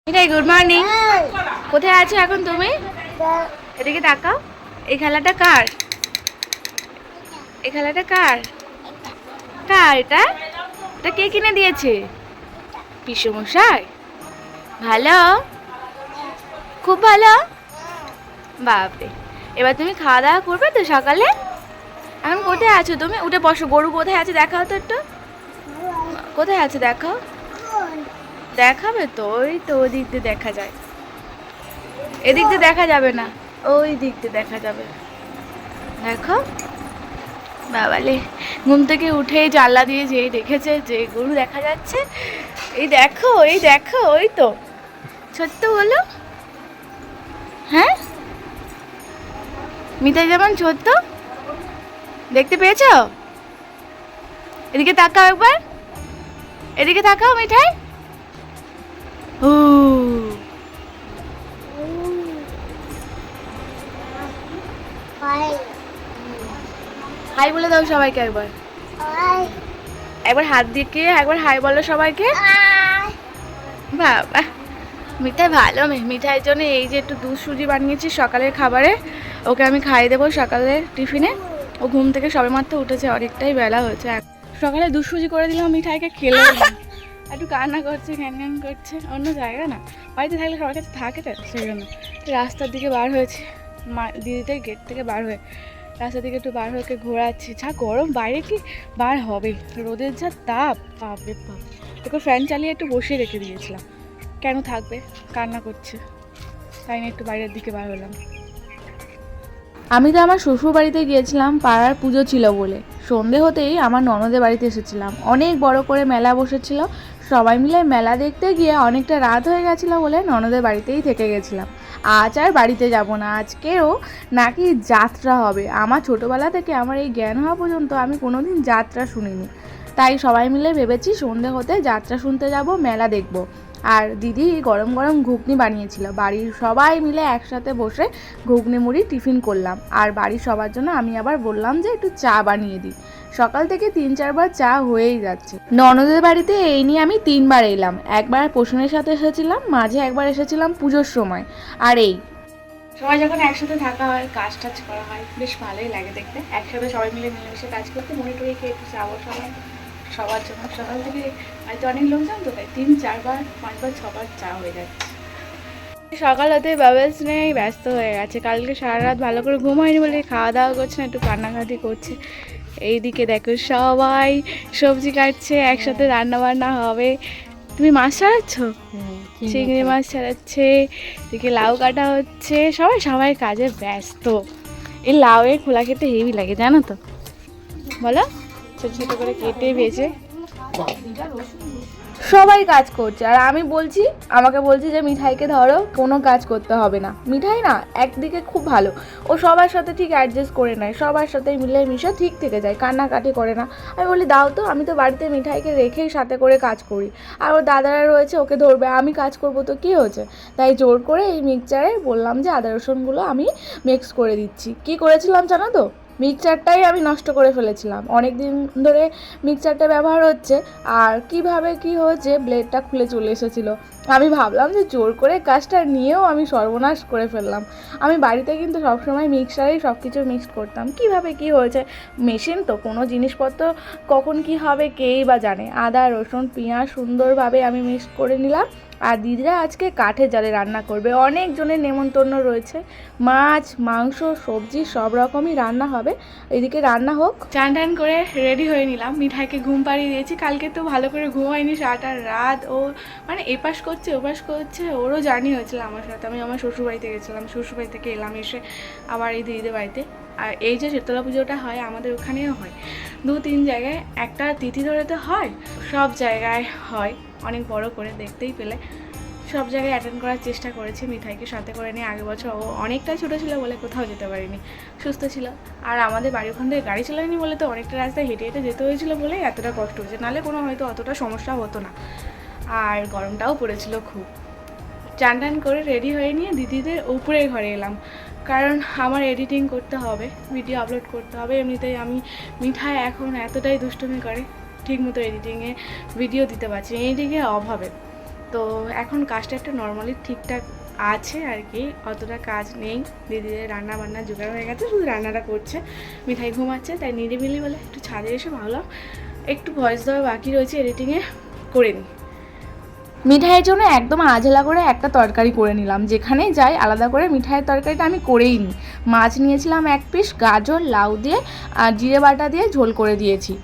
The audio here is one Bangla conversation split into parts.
মিঠাই গুড মর্নিং। কোথায় আছো এখন তুমি? এদিকে তাকাও। এই খেলাটা কার? এই খেলাটা কার? কার এটা? এটা কে কিনে দিয়েছে? পিসেমশাই। ভালো, খুব ভালো। বাপরে, এবার তুমি খাওয়া দাওয়া করবে তো সকালে? এখন কোথায় আছো তুমি? উঠে বসো। গরু কোথায় আছে দেখাও তো একটু। কোথায় আছে দেখাও। দেখাবে তো? ওই তো ওই দিক দিয়ে দেখা যায়, এদিক দিয়ে দেখা যাবে না, ওই দিক দিয়ে দেখা যাবে। দেখো বাবালে, ঘুম থেকে উঠেই জানলা দিয়ে যেই দেখেছে যে গরু দেখা যাচ্ছে। এই দেখো, এই দেখো, ওই তো ছোট্ট বলো। হ্যাঁ, মিঠাই যেমন ছোট্ট, দেখতে পেয়েছো? এদিকে তাকাও একবার, এদিকে তাকাও মিঠাই। ও হাই বলে দাও সবাইকে একবার। একবার হাত দিয়ে একবার হাই বলো সবাইকে। বাবা, মিঠাই ভালো মেয়ে। মিঠাইয়ের জন্য এই যে একটু দুধ সুজি বানিয়েছি সকালের খাবারে, ওকে আমি খাইয়ে দেবো সকালের টিফিনে। ও ঘুম থেকে সবেমাত্র উঠেছে, অনেকটাই বেলা হয়েছে। সকালে দুধ সুজি করে দিলাম, মিঠাইকে খেলে একটু কান্না করছে, ঘ্যান ঘ্যান করছে। অন্য জায়গা না, বাড়িতে থাকলে সবার কাছে থাকে তো, সেই জন্য রাস্তার দিকে বার হয়েছে। মা দিদিদের গেট থেকে বার হয়ে রাস্তার দিকে একটু বার হয়ে ঘোরাচ্ছি। যা গরম বাইরে, কি বার হবে, রোদের যা তাপ, বাপরে বাপ। ওকে ফ্যান চালিয়ে একটু বসিয়ে রেখে দিয়েছিলাম, কেন থাকবে, কান্না করছে, তাই না একটু বাইরের দিকে বার হলাম। আমি তো আমার শ্বশুর বাড়িতে গিয়েছিলাম, পাড়ার পুজো ছিল বলে। সন্ধে হতেই আমার ননদের বাড়িতে এসেছিলাম। অনেক বড় করে মেলা বসেছিল, সবাই মিলে মেলা দেখতে গিয়ে অনেকটা রাত হয়ে গেছিলো বলে ননদের বাড়িতেই থেকে গেছিলাম। আজ আর বাড়িতে যাব না, আজকেও নাকি যাত্রা হবে। আমার ছোটোবেলা থেকে আমার এই জ্ঞান হওয়া পর্যন্ত আমি কোনোদিন যাত্রা শুনিনি, তাই সবাই মিলে ভেবেছি সন্ধে হতে যাত্রা শুনতে যাব, মেলা দেখব। আর দিদি গরম গরম ঘুগনি বানিয়েছিল, বাড়ির সবাই মিলে একসাথে বসে ঘুগনি মুড়ি টিফিন করলাম। আর বাড়ির সবার জন্য আমি আবার বললাম যে একটু চা বানিয়ে দিই। সকাল থেকে 3-4 বার চা হয়েই যাচ্ছে। ননদের বাড়িতে এই নিয়ে আমি 3 বার এলাম। একবার পোষণের সাথে এসেছিলাম, মাঝে একবার এসেছিলাম পুজোর সময়। আর এই সবাই যখন একসাথে থাকা হয়, কাজ টাজ করা হয়, বেশ ভালোই লাগে দেখতে। একসাথে সবাই মিলে মিলেমিশে কাজ করতে, মনে টুয়ে খেয়ে একটু চা বসালাম সবার জন্য। সকাল থেকে হয়তো অনেক লোকজন তো, তাই 3-4 বার 5 বার 6 বার চা হয়ে যাচ্ছে। সকাল হতে বাবলস নিয়েই ব্যস্ত হয়ে গেছে। কালকে সারা রাত ভালো করে ঘুম হয়নি বলে খাওয়া দাওয়া করছে না, একটু কান্নাকাটি করছে। এইদিকে দেখো সবাই সবজি কাটছে, একসাথে রান্না বান্না হবে। তুমি মাছ ছাড়াচ্ছ? চিংড়ি মাছ ছাড়াচ্ছে, এদিকে লাউ কাটা হচ্ছে, সবাই সবাই কাজে ব্যস্ত। এই লাউয়ের খোলা খেতে হেভি লাগে জানো তো, বলো? ছোট ছোট করে কেটে ভেজে সবাই কাজ করছে, আর আমি বলছি, আমাকে বলছি যে মিঠাইকে ধরো, কোনো কাজ করতে হবে না। মিঠাই না একদিকে খুব ভালো, ও সবার সাথে ঠিক অ্যাডজাস্ট করে নেয়, সবার সাথে মিলে মিশে ঠিক থেকে যায়, কান্নাকাটি করে না। আমি বলি দাও তো, আমি তো বাড়িতে মিঠাইকে রেখেই সাথে করে কাজ করি। আর ওর দাদারা রয়েছে, ওকে ধরবে, আমি কাজ করব তো কী হয়েছে। তাই জোর করে এই মিক্সচারে বললাম যে আদা রসুনগুলো আমি মিক্স করে দিচ্ছি। কী করেছিলাম জানো তো, মিক্সচারটাই আমি নষ্ট করে ফেলেছিলাম। অনেক দিন ধরে মিক্সচারটা ব্যবহার হচ্ছে, আর কিভাবে কি হয়েছে, ব্লেডটা খুলে চলে এসেছিলো। আমি ভাবলাম যে জোর করে কাজটা নিয়েও আমি সর্বনাশ করে ফেললাম। আমি বাড়িতে কিন্তু সবসময় মিক্সচারেই সব কিছু মিক্স করতাম। কিভাবে কি হয়েছে, মেশিন তো, কোনো জিনিসপত্র কখন কি হবে কেই বা জানে। আদা রসুন পেঁয়াজ সুন্দরভাবে আমি মিক্স করে নিলাম। আর দিদিরা আজকে কাঠের জালে রান্না করবে, অনেকজনের নেমন্তন্ন রয়েছে, মাছ মাংস সবজি সব রকমই রান্না হবে। এদিকে রান্না হোক। চান টান করে রেডি হয়ে নিলাম, মিঠাইকে ঘুম পাড়িয়ে দিয়েছি। কালকে তো ভালো করে ঘুম হয়নি, সারাটা রাত ও মানে এপাশ করছে ওপাশ করছে, ওরও জার্নি হয়েছিল আমার সাথে। আমি আমার শ্বশুরবাড়িতে গেছিলাম, শ্বশুরবাড়ি থেকে এলাম, এসে আবার এই দিদিদের বাড়িতে। আর এই যে শীতলা পুজোটা হয় আমাদের ওখানেও হয়, 2-3 জায়গায় একটা তিথি ধরে তো হয়, সব জায়গায় হয় অনেক বড় করে, দেখতেই পেলে। সব জায়গায় অ্যাটেন্ড করার চেষ্টা করেছি, মিঠাইকে সাথে করে নিয়ে। আগের বছর ও অনেকটাই ছোটো ছিল বলে কোথাও যেতে পারিনি, সুস্থ ছিল। আর আমাদের বাড়ি ওখান থেকে গাড়ি চালায়নি বলে তো অনেকটা রাস্তায় হেঁটে হেঁটে যেতে হয়েছিল বলেই এতটা কষ্ট হয়েছে, নাহলে কোনো হয়তো অতটা সমস্যা হতো না। আর গরমটাও পড়েছিল খুব। চান টান করে রেডি হয়ে নিয়ে দিদিদের উপরের ঘরে এলাম, কারণ আমার এডিটিং করতে হবে, ভিডিও আপলোড করতে হবে। এমনিতেই আমি মিঠাই এখন এতটাই দুষ্টুমি করে, ঠিকমতো এডিটিংয়ে ভিডিও দিতে পারছি, এডিটিংয়ের অভাবে। তো এখন কাজটা একটু নর্মালি ঠিকঠাক আছে আর কি, অতটা কাজ নেই। দিদিদের রান্না বান্না জোগাড় হয়ে গেছে, শুধু রান্নাটা করছে। মিঠাই ঘুমাচ্ছে, তাই নিরিবিলি বলে একটু ছাদে এসে ভাবলাম একটু ভয়েস দেওয়া বাকি রয়েছে, এডিটিংয়ে করে নিই। মিঠাইয়ের জন্য একদম আঝেলা করে একটা তরকারি করে নিলাম, যেখানেই যাই আলাদা করে মিঠাইয়ের তরকারিটা আমি করেই নিই। মাছ নিয়েছিলাম 1 পিস, গাজর লাউ দিয়ে আর জিরে বাটা দিয়ে ঝোল করে দিয়েছি।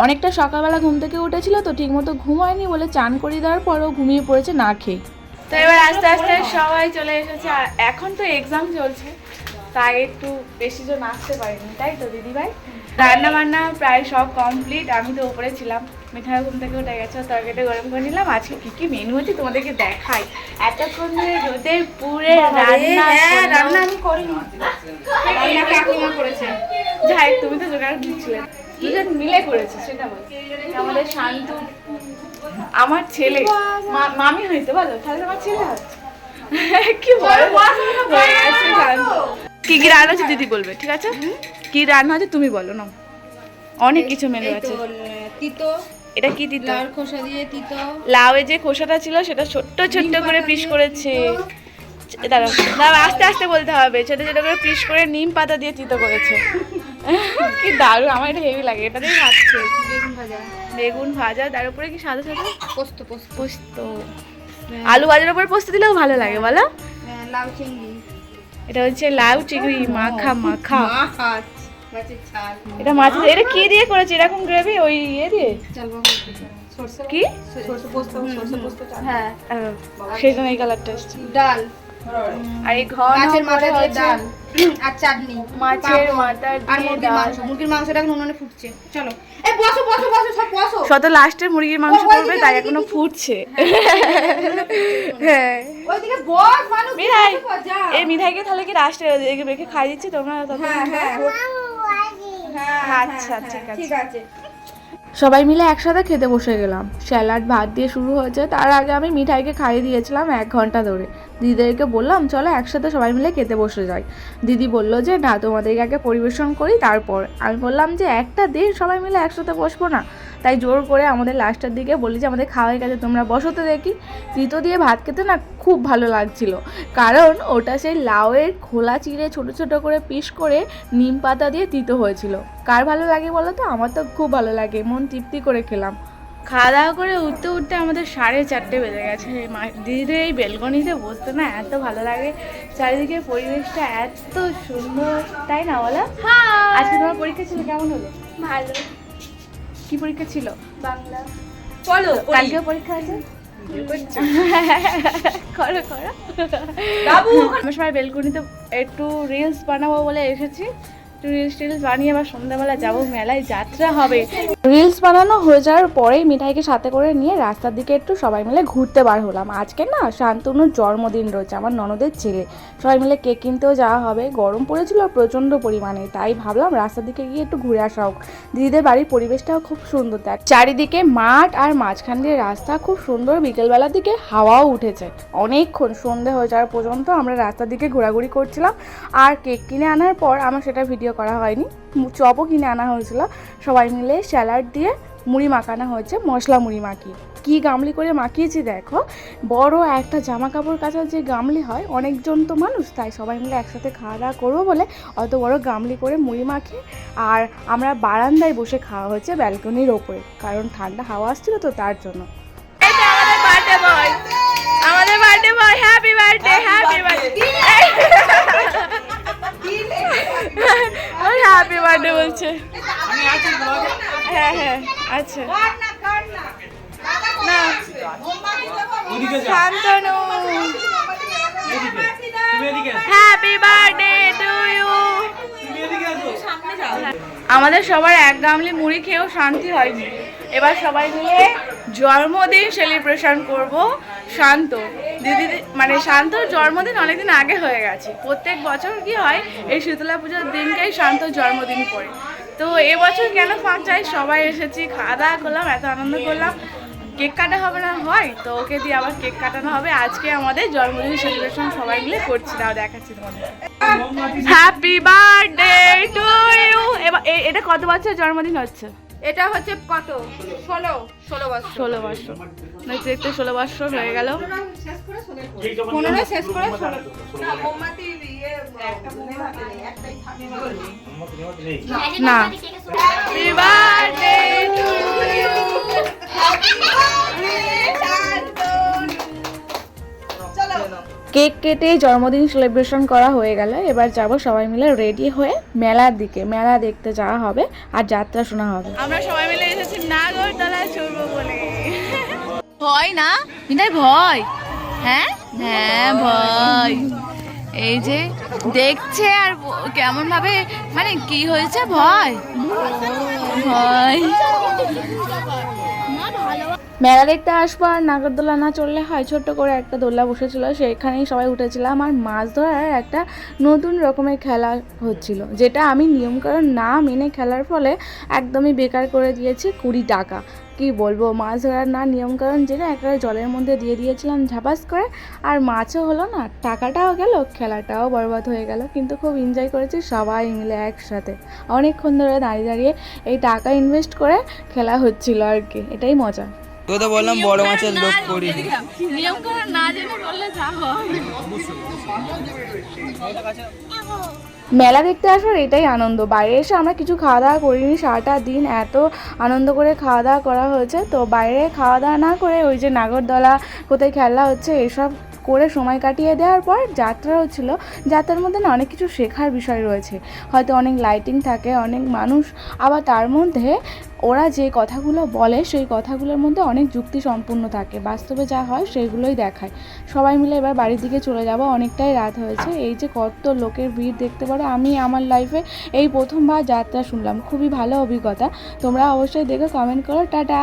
অনেকটা সকালবেলা ঘুম থেকে উঠেছিল তো ঠিকমতো ঘুম হয়নি বলে চান করিয়ে দেওয়ার পরও ঘুমিয়ে পড়েছে না খেয়ে। তো এবার আস্তে আস্তে সবাই চলে এসেছে, আর এখন তো এক্সাম চলছে তাই একটু বেশি জন আসতে পারিনি, তাই তো দিদিভাই? রান্না বান্না প্রায় সব কমপ্লিট, আমি তো উপরে ছিলাম। মিঠাই ঘুম থেকে উঠে গেছে, তরকারিটা গরম করে নিলাম। আজকে কী কী মেনু হচ্ছে তোমাদেরকে দেখাই। এতক্ষণ ধরে রোদের পুরে রান্না আমি করিনি, কাকিমা করেছে। যাই, তুমি তো জোগাড় দিচ্ছিলে, দুজন মিলে করেছে, সেটা বল। আমাদের শান্ত আমার ছেলে মামি হইতে বলো, তাহলে আমার ছেলে হচ্ছে কি বলো, কি কি রান্না হচ্ছে দিদি বলবে, ঠিক আছে? কি রান্না হচ্ছে তুমি বলো না। অনেক কিছু মেনু আছে। তিতো, এটা কি তিতো? লাউর খোসা দিয়ে তিতো। লাউয়ের যে খোসাটা ছিল সেটা ছোট্ট ছোট্ট করে পিস করেছে। দাঁড়াও দাঁড়াও, আস্তে আস্তে বলতে হবে। ছোট ছোট করে পিস করে নিম পাতা দিয়ে তিতো করেছে। কি দারুণ, আমার এটা হেভি লাগে। এটা দিয়ে খাচ্ছে বেগুন ভাজা, তার উপরে কি সাদা সাদা পোস্ত পোস্ত। আলু ভাজার উপরে পোস্ত দিলেও ভালো লাগে বলো। লাউ চিংড়ি, এটা হচ্ছে লাউ চিংড়ি মাখা মাখা। মাছের ঝাল। এটা মাছ, এটা কি দিয়ে করেছে এরকম গ্রেভি? ওই ইয়ে দিয়ে কি সরষে পোস্ত, হ্যাঁ সেটা এই কালারটা আসছে। ডাল, আর এই ঘন মাছের মাথা দিয়ে ডাল আর চাটনি, মাছের মাথা আর দিয়ে মুরগির মাংসটা এখন উনুনে ফুটছে। চলো এই বসো বসো বসো, সব বসো। শত লাস্টে মুরগির মাংস করবে, তাই এখনো ফুটছে। হ্যাঁ ওইদিকে বস মানুষ। মিঠাই, এই মিঠাইকে তাহলে কি লাস্টে রেখে খাই দিচ্ছি তোমরা? আচ্ছা ঠিক আছে। সবাই মিলে একসাথে খেতে বসে গেলাম। স্যালাড ভাত দিয়ে শুরু হয়েছে, তার আগে আমি মিঠাইকে খাইয়ে দিয়েছিলাম 1 ঘন্টা ধরে। দিদিদেরকে বললাম চলো একসাথে সবাই মিলে খেতে বসে যাই। দিদি বললো যে না, তোমাদেরকে আগে পরিবেশন করি তারপর। আমি বললাম যে একটা দিন সবাই মিলে একসাথে বসবো না, তাই জোর করে আমাদের লাস্টের দিকে বলি যে আমাদের খাওয়ার কাছে তোমরা বসতে দেখি। তিতো দিয়ে ভাত খেতে না খুব ভালো লাগছিল, কারণ ওটা সেই লাউয়ের খোলা চিড়ে ছোট ছোট করে পিস করে নিম পাতা দিয়ে তিতো হয়েছিল। কার ভালো লাগে বলো তো? আমার তো খুব ভালো লাগে, মন তৃপ্তি করে খেলাম। খাওয়া দাওয়া করে উঠতে উঠতে আমাদের 4:30 বেজে গেছে। দিদিদের এই বেলকনিতে বসতে না এত ভালো লাগে, চারিদিকে পরিবেশটা এত সুন্দর, তাই না বলো? আজকে তোমার পরীক্ষা ছিল, কেমন হলো? ভালো। কি পরীক্ষা ছিল? বাংলা। চলো কালকেও পরীক্ষা আছে। করো করো বাবু। আমরা সবাই বেলকনিতে একটু রিলস বানাবো বলে এসেছি। রিলস বানিয়ে আবার সন্ধ্যাবেলা যাবো, মেলায় যাত্রা হবে। রিলস বানানো হয়ে যাওয়ার পরেই মিঠাইকে সাথে করে নিয়ে রাস্তার দিকে একটু সবাই মিলে ঘুরতে বার হলাম। আজকে না শান্তনুর জন্মদিন রয়েছে, আমার ননদের ছেলে। সবাই মিলে কেক কিনতেও যাওয়া হবে। গরম পড়েছিল প্রচণ্ড পরিমাণে, তাই ভাবলাম রাস্তার দিকে গিয়ে একটু ঘুরে আসা হোক। দিদিদের বাড়ির পরিবেশটাও খুব সুন্দর, দেখ চারিদিকে মাঠ আর মাঝখান দিয়ে রাস্তা, খুব সুন্দর। বিকেলবেলার দিকে হাওয়াও উঠেছে। অনেকক্ষণ সন্ধে হয়ে যাওয়ার পর্যন্ত আমরা রাস্তার দিকে ঘোরাঘুরি করছিলাম। আর কেক কিনে আনার পর আমার সেটা ভিডিও করা হয়নি, চপও কিনে আনা হয়েছিল। সবাই মিলে স্যালাড দিয়ে মুড়ি মাখানো হয়েছে, মশলা মুড়ি মাখিয়ে। কী গামলি করে মাখিয়েছি দেখো, বড় একটা জামা কাপড় কাচার যে গামলি হয়, অনেকজন তো মানুষ, তাই সবাই মিলে একসাথে খাওয়া দাওয়া করবো বলে অত বড় গামলি করে মুড়ি মাখিয়ে। আর আমরা বারান্দায় বসে খাওয়া হচ্ছে ব্যালকনির ওপরে, কারণ ঠান্ডা হাওয়া আসছিল তো তার জন্য। আমাদের birthday boy, happy birthday, happy birthday, happy birthday বলছে। হ্যাঁ হ্যাঁ আচ্ছা না, Shantanu happy birthday to you. আমাদের সবার 1 গামলি মুড়ি খেয়েও শান্তি হয়নি। এবার সবাই মিলে জন্মদিন সেলিব্রেশন করব। শান্ত দিদি, মানে শান্তর জন্মদিন অনেকদিন আগে হয়ে গেছে। প্রত্যেক বছর কি হয়, এই শীতলা পুজোর দিনকেই শান্তর জন্মদিন পড়ে। তো এবছর কেন ফাঁক চাই, সবাই এসেছি, খাওয়া দাওয়া করলাম, এত আনন্দ করলাম। কেক কাটা হবে না হয় তো, ওকে দিয়ে আবার কেক কাটানো হবে। আজকে আমাদের জন্মদিন সেলিব্রেশন সবাই মিলে করছি, দাও দেখাচ্ছি তোমাদের। Happy birthday to you. এবার এটা কত বছর জন্মদিন হচ্ছে? এটা হচ্ছে কত 16 বছর 16 বছর দেখতে দেখতে 16 বছর হয়ে গেল। 15 শেষ করে 16 না happy birthday to you, cake কেটে জন্মদিন সেলিব্রেশন করা হয়ে গেল। এবার যাব সবাই মিলে রেডি হয়ে মেলার দিকে, মেলা দেখতে যাওয়া হবে আর যাত্রা শোনা হবে। আমরা সবাই মিলে এসেছি নাগরদোলায় চড়বো বলে। ভয় না মিঠাই? ভয়? হ্যাঁ হ্যাঁ ভয়। এই যে দেখছে আর কেমন ভাবে, মানে কি হয়েছে? ভয় ভয়। মেলা দেখতে আসবো আর নাগরদোলা না চললে হয়। ছোট্ট করে একটা দোলনা বসেছিল, সেখানেই সবাই উঠেছিলাম। আর মাছ ধরার একটা নতুন রকমের খেলা হচ্ছিল, যেটা আমি নিয়মকানুন না মেনে খেলার ফলে একদমই বেকার করে দিয়েছি 20 টাকা। কি বলবো, মাছ ধরার না নিয়মকানুন জেনে একটা জলের মধ্যে দিয়ে দিয়েছিলাম ঝাপাস করে, আর মাছও হলো না, টাকাটাও গেল, খেলাটাও বরবাদ হয়ে গেল। কিন্তু খুব এনজয় করেছি সবাই মিলে একসাথে। অনেকক্ষণ ধরে দাঁড়িয়ে দাঁড়িয়ে এই টাকা ইনভেস্ট করে খেলা হচ্ছিল আর কি, এটাই মজা। তো তো বললাম বড় মাছের লোভ করি। নিয়ম করে না জেনে করলে যা হয়। মেলা দেখতে আসার এটাই আনন্দ। বাইরে এসে আমরা কিছু খাওয়া দাওয়া করিনি, সারাটা দিন এত আনন্দ করে খাওয়া দাওয়া করা হয়েছে। তো বাইরে খাওয়া দাওয়া না করে ওই যে নাগরদোলা কোথায় খেলা হচ্ছে এসব করে সময় কাটিয়ে দেওয়ার পর যাত্রা হচ্ছিল। যাত্রার মধ্যে না অনেক কিছু শেখার বিষয় রয়েছে, হয়তো অনেক লাইটিং থাকে, অনেক মানুষ, আবার তার মধ্যে ওরা যে কথাগুলো বলে সেই কথাগুলোর মধ্যে অনেক যুক্তি সম্পূর্ণ থাকে, বাস্তবে যা হয় সেইগুলোই দেখায়। সবাই মিলে এবার বাড়ির দিকে চলে যাব, অনেকটাই রাত হয়েছে। এই যে কত লোকের ভিড় দেখতে পারো, আমি আমার লাইফে এই প্রথমবার যাত্রা শুনলাম, খুবই ভালো অভিজ্ঞতা। তোমরা অবশ্যই দেখে কমেন্ট করো। টাটা।